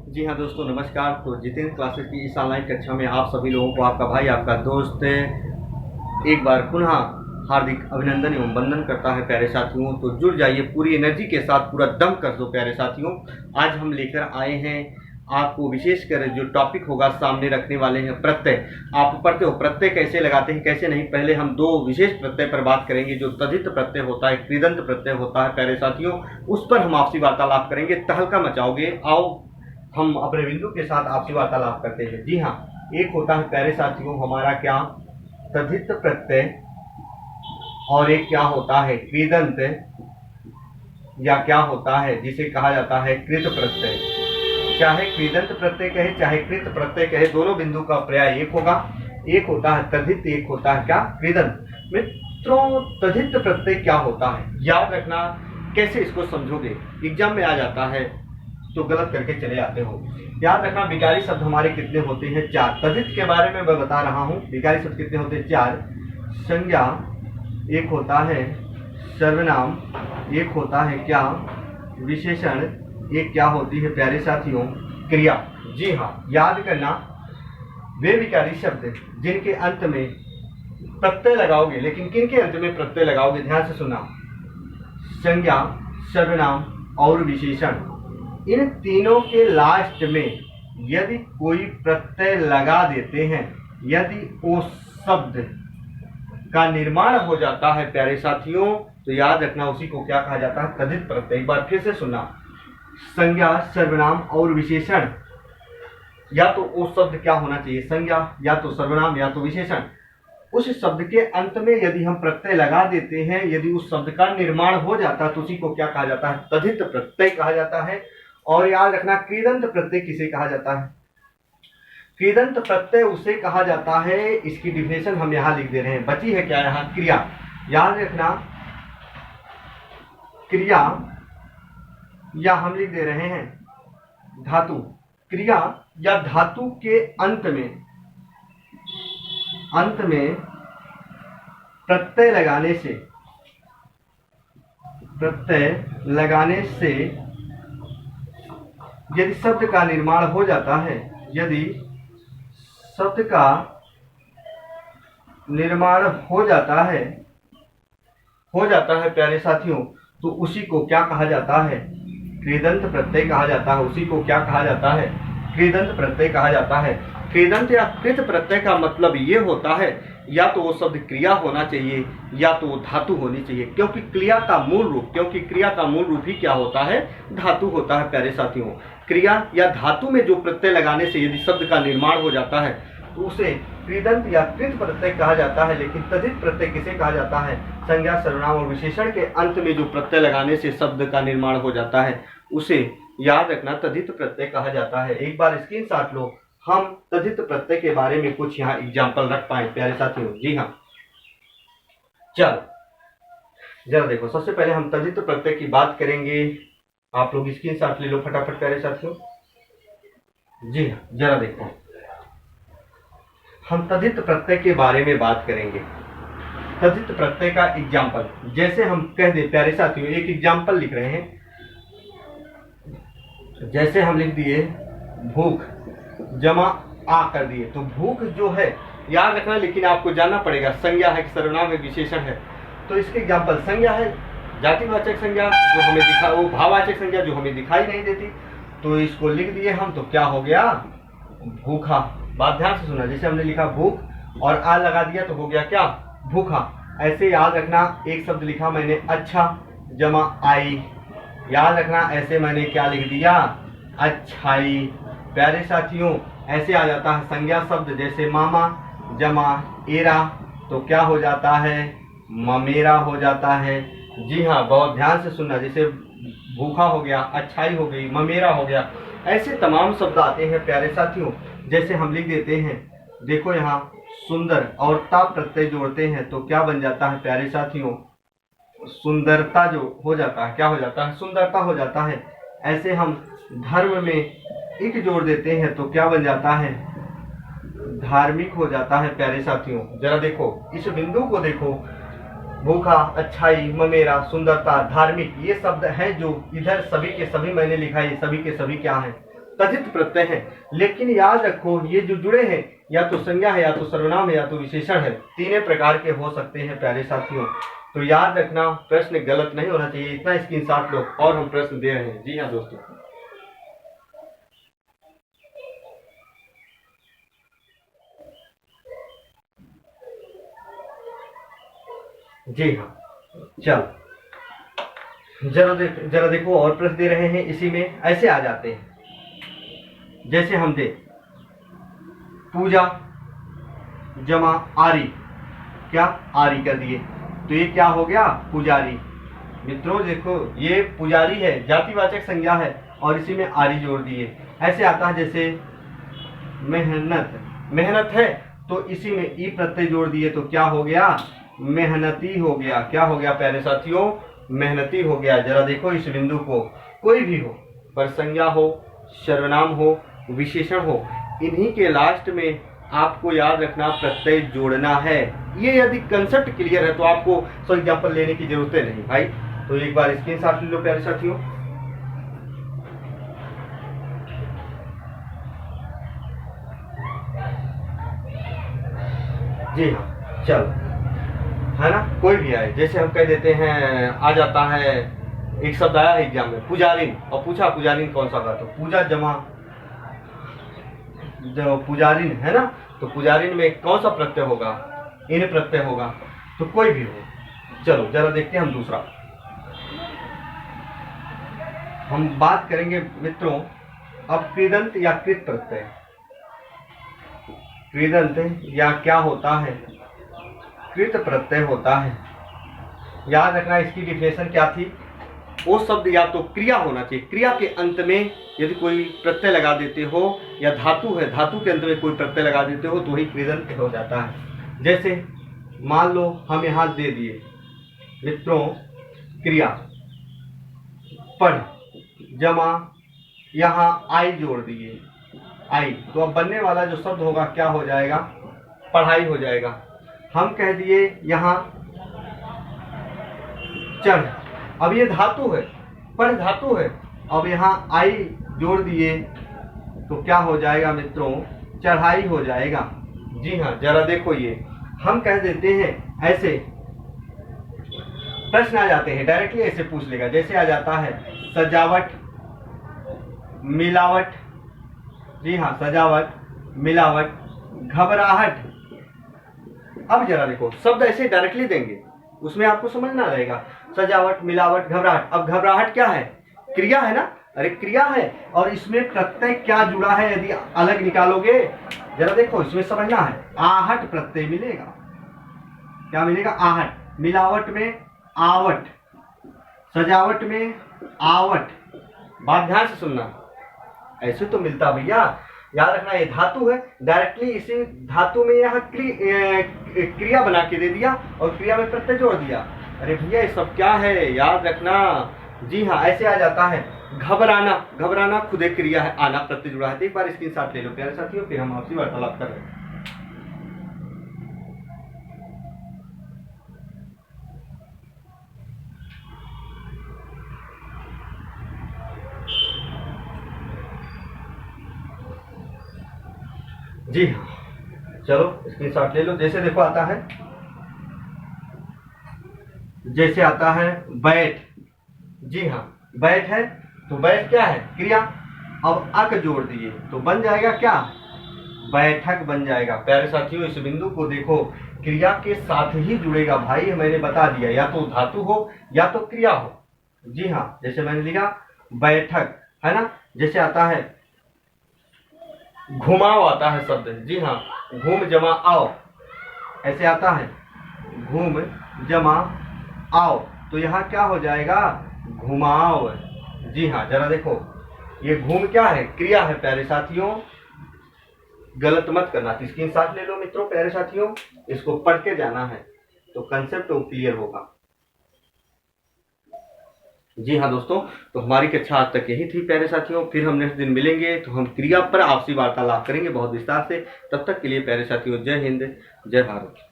जी हाँ दोस्तों, नमस्कार। तो जितेंद्र क्लासेस की इस ऑनलाइन कक्षा में आप सभी लोगों को आपका भाई, आपका दोस्त एक बार पुनः हार्दिक अभिनंदन एवं वंदन करता है। प्यारे साथियों, तो जुड़ जाइए पूरी एनर्जी के साथ, पूरा दम कर दो प्यारे साथियों। आज हम लेकर आए हैं आपको विशेषकर जो टॉपिक होगा सामने रखने वाले हैं प्रत्यय। आप पढ़ते हो प्रत्यय कैसे लगाते हैं कैसे नहीं। पहले हम दो विशेष प्रत्यय पर बात करेंगे, जो तद्धित प्रत्यय होता है, कृदंत प्रत्यय होता है प्यारे साथियों। उस पर हम आपसी वार्तालाप करेंगे। तहलका मचाओगे, आओ हम अपने बिंदु के साथ आपसी वार्तालाप करते हैं। जी हाँ, एक होता है प्यारे साथियों हमारा क्या, तद्धित प्रत्यय, और एक क्या होता है कृदंत, या क्या होता है जिसे कहा जाता है कृत प्रत्यय। चाहे कृदंत प्रत्यय कहे चाहे कृत प्रत्यय कहे, दोनों बिंदु का पर्याय एक होगा। एक होता है तद्धित, एक होता है क्या, कृदंत। मित्रों, तद्धित प्रत्यय क्या होता है याद रखना। कैसे इसको समझोगे, एग्जाम में आ जाता है तो गलत करके चले आते हो। याद रखना, विकारी शब्द हमारे कितने होते हैं, 4। तद्धित के बारे में मैं बता रहा हूँ। विकारी शब्द कितने होते हैं, 4। संज्ञा, एक होता है सर्वनाम, एक होता है क्या, विशेषण, एक क्या होती है प्यारे साथियों, क्रिया। जी हाँ, याद करना, वे विकारी शब्द जिनके अंत में प्रत्यय लगाओगे, लेकिन किन के अंत में प्रत्यय लगाओगे, ध्यान से सुनना। संज्ञा, सर्वनाम और विशेषण, इन तीनों के लास्ट में यदि कोई प्रत्यय लगा देते हैं, यदि वो शब्द का निर्माण हो जाता है प्यारे साथियों, तो याद रखना उसी को क्या कहा जाता है, तद्धित प्रत्यय। एक बार फिर से सुनना, संज्ञा, सर्वनाम और विशेषण, या तो वो शब्द क्या होना चाहिए, संज्ञा या तो सर्वनाम या तो विशेषण। उस शब्द के अंत में यदि हम प्रत्यय लगा देते हैं, यदि उस शब्द का निर्माण हो जाता है, तो उसी को क्या कहा जाता है, तद्धित प्रत्यय कहा जाता है। और याद रखना, कृदंत प्रत्यय किसे कहा जाता है, कृदंत प्रत्यय उसे कहा जाता है, इसकी डिफिनेशन हम यहाँ लिख दे रहे हैं। बची है क्या यहाँ, क्रिया। याद रखना, क्रिया, या हम लिख दे रहे हैं धातु। क्रिया या धातु के अंत में प्रत्यय लगाने से यदि शब्द का निर्माण हो जाता है, यदि शब्द का निर्माण हो जाता है प्यारे साथियों, तो उसी को क्या कहा जाता है, कृदंत प्रत्यय कहा जाता है। उसी को क्या कहा जाता है, कृदंत प्रत्यय कहा जाता है। कृदंत या कृत प्रत्यय का मतलब ये होता है, या तो वो शब्द क्रिया होना चाहिए या तो वो धातु होनी चाहिए, क्योंकि क्रिया का मूल रूप ही क्या होता है, धातु होता है प्यारे साथियों। क्रिया या धातु में जो प्रत्यय लगाने से यदि शब्द का निर्माण हो जाता है, तो उसे कृदंत या कृत प्रत्यय कहा जाता है। लेकिन तद्धित प्रत्यय किसे कहा जाता है, संज्ञा, सर्वनाम और विशेषण के अंत में जो प्रत्यय लगाने से शब्द का निर्माण हो जाता है, उसे याद रखना तद्धित प्रत्यय कहा जाता है। एक बार स्क्रीनशॉट लो, हम तद्धित प्रत्यय के बारे में कुछ यहाँ एग्जाम्पल रख पाए प्यारे साथियों। जी हाँ, चल जरा देखो, सबसे पहले हम तद्धित प्रत्यय की बात करेंगे। आप लोग स्क्रीनशॉट ले लो फटाफट प्यारे साथियों। जी हाँ, जरा देखो, हम तद्धित प्रत्यय के बारे में बात करेंगे। तद्धित प्रत्यय का एग्जाम्पल, जैसे हम कह दे प्यारे साथियों, एक एग्जाम्पल लिख रहे हैं। जैसे हम लिख दिए भूख जमा आ कर दिए, तो भूख जो है याद रखना, लेकिन आपको जानना पड़ेगा संज्ञा है कि सर्वनाम है, विशेषण है। तो इसके एग्जाम्पल, संज्ञा है जातिवाचक संज्ञा जो हमें दिखा, वो भाववाचक संज्ञा जो हमें दिखाई नहीं देती, तो इसको लिख दिए हम, तो क्या हो गया, भूखा। बात ध्यान से सुना, जैसे हमने लिखा भूख और आ लगा दिया तो हो गया क्या, भूखा। ऐसे याद रखना, एक शब्द लिखा मैंने अच्छा जमा आई, याद रखना ऐसे मैंने क्या लिख दिया, अच्छाई। प्यारे साथियों, ऐसे आ जाता है संज्ञा शब्द, जैसे मामा जमा एरा, तो क्या हो जाता है, ममेरा हो जाता है। जी हाँ, बहुत ध्यान से सुनना, जैसे भूखा हो गया, अच्छाई हो गई, ममेरा हो गया, ऐसे तमाम शब्द आते हैं प्यारे साथियों। जैसे हम लिख देते हैं, देखो यहाँ सुंदर और ता प्रत्यय जोड़ते हैं तो क्या बन जाता है प्यारे साथियों, सुंदरता जो हो जाता है, क्या हो जाता है, सुंदरता हो जाता है। ऐसे हम धर्म में एक जोड़ देते हैं तो क्या बन जाता है, धार्मिक हो जाता है प्यारे साथियों। जरा देखो इस बिंदु को देखो, भूखा, अच्छाई, ममेरा, सुंदरता, धार्मिक, ये शब्द हैं जो इधर सभी के सभी मैंने लिखा है, सभी के सभी क्या हैं, तद्धित प्रत्यय हैं। लेकिन याद रखो ये जो जुड़े हैं या तो संज्ञा है, या तो सर्वनाम है, या तो विशेषण है, तीनों प्रकार के हो सकते हैं प्यारे साथियों। तो याद रखना प्रश्न गलत नहीं होना चाहिए, इतना स्क्रीनशॉट लो। और हम प्रश्न दे रहे हैं। जी हाँ दोस्तों, जी हाँ, चलो जरा देखो और प्रश्न दे रहे हैं। इसी में ऐसे आ जाते हैं, जैसे हम दे पूजा जमा आरी, क्या आरी कर दिए, तो ये क्या हो गया? पुजारी। मित्रों देखो ये पुजारी है, जातिवाचक संज्ञा है, और इसी में आरी जोड़ दिए। ऐसे आता है जैसे मेहनत, मेहनत है तो इसी में ई प्रत्यय जोड़ दिए, तो क्या हो गया? मेहनती हो गया। क्या हो गया प्यारे साथियों? मेहनती हो गया। जरा देखो इस बिंदु को, कोई भी हो, पर संज्ञा हो, सर्वनाम हो, विशेषण हो, इन्हीं के लास्ट में आपको याद रखना प्रत्यय जोड़ना है। ये यदि कंसेप्ट क्लियर है तो आपको फॉर एग्जाम्पल लेने की जरूरत नहीं भाई। तो एक बार स्क्रीनशॉट ले लो प्यारे साथियों। जी हाँ, चलो, है ना, कोई भी आए, जैसे हम कह देते हैं, आ जाता है एक शब्द आया एग्जाम में पुजारिन, और पूछा पुजारिन कौन सा होगा, तो पूजा जमा जो पुजारिन है ना, तो पुजारिन में कौन सा प्रत्यय होगा? इन प्रत्यय होगा। तो कोई भी हो। चलो जरा देखते हैं हम दूसरा। हम बात करेंगे मित्रों अब कृदंत या कृत प्रत्यय। कृदंत या क्या होता है? कृत प्रत्यय होता है। याद रखना इसकी डिफिनेशन क्या थी? वो शब्द या तो क्रिया होना चाहिए, क्रिया के अंत में यदि कोई प्रत्यय लगा देते हो, या धातु है, धातु के अंत में कोई प्रत्यय लगा देते हो तो वही कृदंत हो जाता है। जैसे मान लो हम यहाँ दे दिए मित्रों क्रिया पढ़ जमा, यहाँ आई जोड़ दिए, आई, तो अब बनने वाला जो शब्द होगा क्या हो जाएगा? पढ़ाई हो जाएगा। हम कह दिए यहाँ चढ़, अब ये धातु है, पढ़ धातु है, अब यहाँ आई जोड़ दिए तो क्या हो जाएगा मित्रों? चढ़ाई हो जाएगा। जी हाँ, जरा देखो ये हम कह देते हैं, ऐसे प्रश्न आ जाते हैं डायरेक्टली ऐसे पूछ लेगा। जैसे आ जाता है सजावट मिलावट, जी हाँ, सजावट मिलावट घबराहट। अब जरा देखो शब्द ऐसे डायरेक्टली देंगे, उसमें आपको समझना रहेगा सजावट मिलावट घबराहट। अब घबराहट क्या है? क्रिया है ना, अरे क्रिया है, और इसमें प्रत्यय क्या जुड़ा है यदि अलग निकालोगे, जरा देखो इसमें समझना है, आहट प्रत्यय मिलेगा। क्या मिलेगा? आहट। मिलावट में आवट, सजावट में आवट। बात ध्यान से सुनना, ऐसे तो मिलता भैया। याद रखना ये धातु है, डायरेक्टली इसी धातु में यहाँ क्रिया बना के दे दिया और क्रिया में प्रत्यय जोड़ दिया। अरे भैया ये सब क्या है? याद रखना। जी हाँ, ऐसे आ जाता है घबराना, घबराना खुद एक क्रिया है, आना प्रत्यय जुड़ा है। तो एक बार स्क्रीनशॉट ले लो प्यारे साथियों, फिर हम आपसी वार्तालाप कर रहे हैं। जी हाँ, चलो स्क्रीनशॉट ले लो। जैसे देखो आता है, जैसे आता है बैठ, जी हाँ, बैठ है तो बैठ क्या है? क्रिया। अब अक जोड़ दिए तो बन जाएगा क्या? बैठक बन जाएगा। प्यारे साथियों इस बिंदु को देखो, क्रिया के साथ ही जुड़ेगा भाई, मैंने बता दिया, या तो धातु हो या तो क्रिया हो। जी हाँ, जैसे मैंने लिखा बैठक, है ना। जैसे आता है घुमाओ, आता है शब्द, जी हाँ, घूम जमा आओ, ऐसे आता है घूम जमा आओ, तो यहाँ क्या हो जाएगा? घुमाओ। जी हाँ, जरा देखो ये घूम क्या है? क्रिया है प्यारे साथियों, गलत मत करना। स्क्रीनशॉट ले लो मित्रों प्यारे साथियों, इसको पढ़ के जाना है तो कंसेप्ट क्लियर होगा। जी हाँ दोस्तों, तो हमारी कक्षा आज तक यही थी प्यारे साथियों। फिर हम नेक्स्ट दिन मिलेंगे तो हम क्रिया पर आपसी वार्तालाप करेंगे बहुत विस्तार से। तब तक के लिए प्यारे साथियों, जय हिंद, जय भारत।